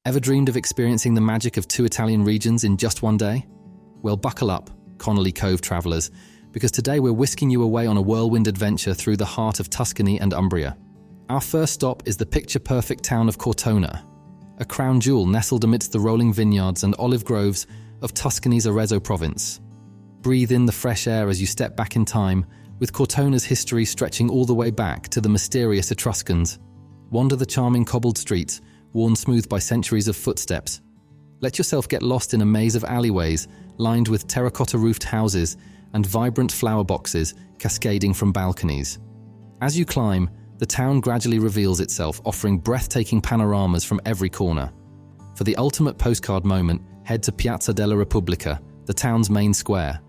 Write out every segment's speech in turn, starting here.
Ever dreamed of experiencing the magic of 2 Italian regions in just one day? Well, buckle up, Connolly Cove travelers, because today we're whisking you away on a whirlwind adventure through the heart of Tuscany and Umbria. Our first stop is the picture-perfect town of Cortona, a crown jewel nestled amidst the rolling vineyards and olive groves of Tuscany's Arezzo province. Breathe in the fresh air as you step back in time, with Cortona's history stretching all the way back to the mysterious Etruscans. Wander the charming cobbled streets, worn smooth by centuries of footsteps. Let yourself get lost in a maze of alleyways lined with terracotta-roofed houses and vibrant flower boxes cascading from balconies. As you climb, the town gradually reveals itself, offering breathtaking panoramas from every corner. For the ultimate postcard moment, head to Piazza della Repubblica, the town's main square.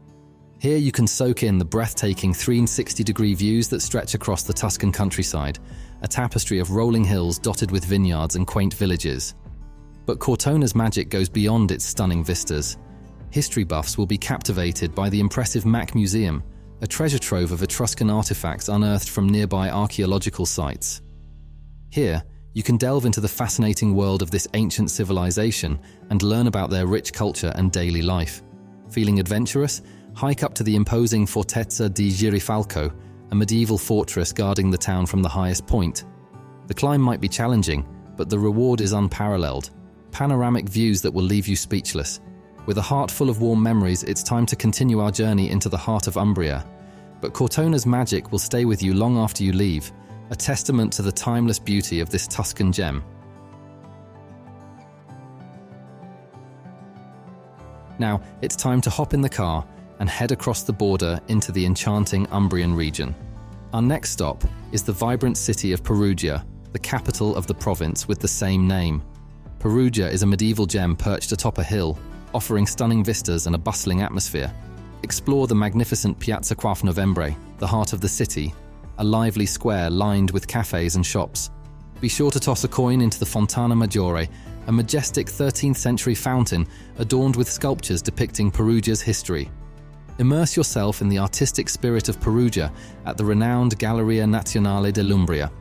Here you can soak in the breathtaking 360-degree views that stretch across the Tuscan countryside, a tapestry of rolling hills dotted with vineyards and quaint villages. But Cortona's magic goes beyond its stunning vistas. History buffs will be captivated by the impressive Mac Museum, a treasure trove of Etruscan artifacts unearthed from nearby archaeological sites. Here, you can delve into the fascinating world of this ancient civilization and learn about their rich culture and daily life. Feeling adventurous? Hike up to the imposing Fortress di Girifalco, a medieval fortress guarding the town from the highest point. The climb might be challenging, but the reward is unparalleled. Panoramic views that will leave you speechless. With a heart full of warm memories, it's time to continue our journey into the heart of Umbria. But Cortona's magic will stay with you long after you leave, a testament to the timeless beauty of this Tuscan gem. Now, it's time to hop in the car and head across the border into the enchanting Umbrian region. Our next stop is the vibrant city of Perugia, the capital of the province with the same name. Perugia is a medieval gem perched atop a hill, offering stunning vistas and a bustling atmosphere. Explore the magnificent Piazza Quaff Novembre, the heart of the city, a lively square lined with cafes and shops. Be sure to toss a coin into the Fontana Maggiore, a majestic 13th century fountain adorned with sculptures depicting Perugia's history. Immerse yourself in the artistic spirit of Perugia at the renowned Galleria Nazionale dell'Umbria.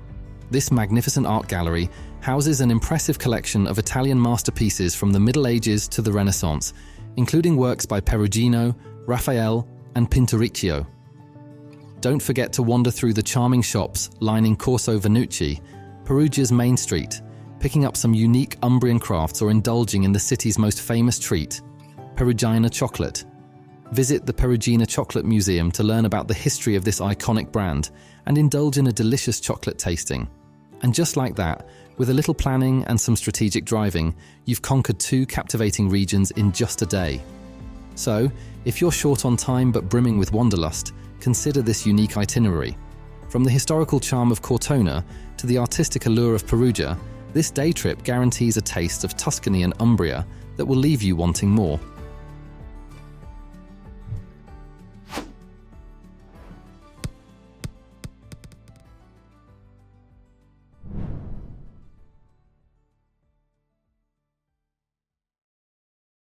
This magnificent art gallery houses an impressive collection of Italian masterpieces from the Middle Ages to the Renaissance, including works by Perugino, Raphael, and Pinturicchio. Don't forget to wander through the charming shops lining Corso Venucci, Perugia's main street, picking up some unique Umbrian crafts or indulging in the city's most famous treat, Perugina chocolate. Visit the Perugina Chocolate Museum to learn about the history of this iconic brand and indulge in a delicious chocolate tasting. And just like that, with a little planning and some strategic driving, you've conquered 2 captivating regions in just a day. So, if you're short on time but brimming with wanderlust, consider this unique itinerary. From the historical charm of Cortona to the artistic allure of Perugia, this day trip guarantees a taste of Tuscany and Umbria that will leave you wanting more.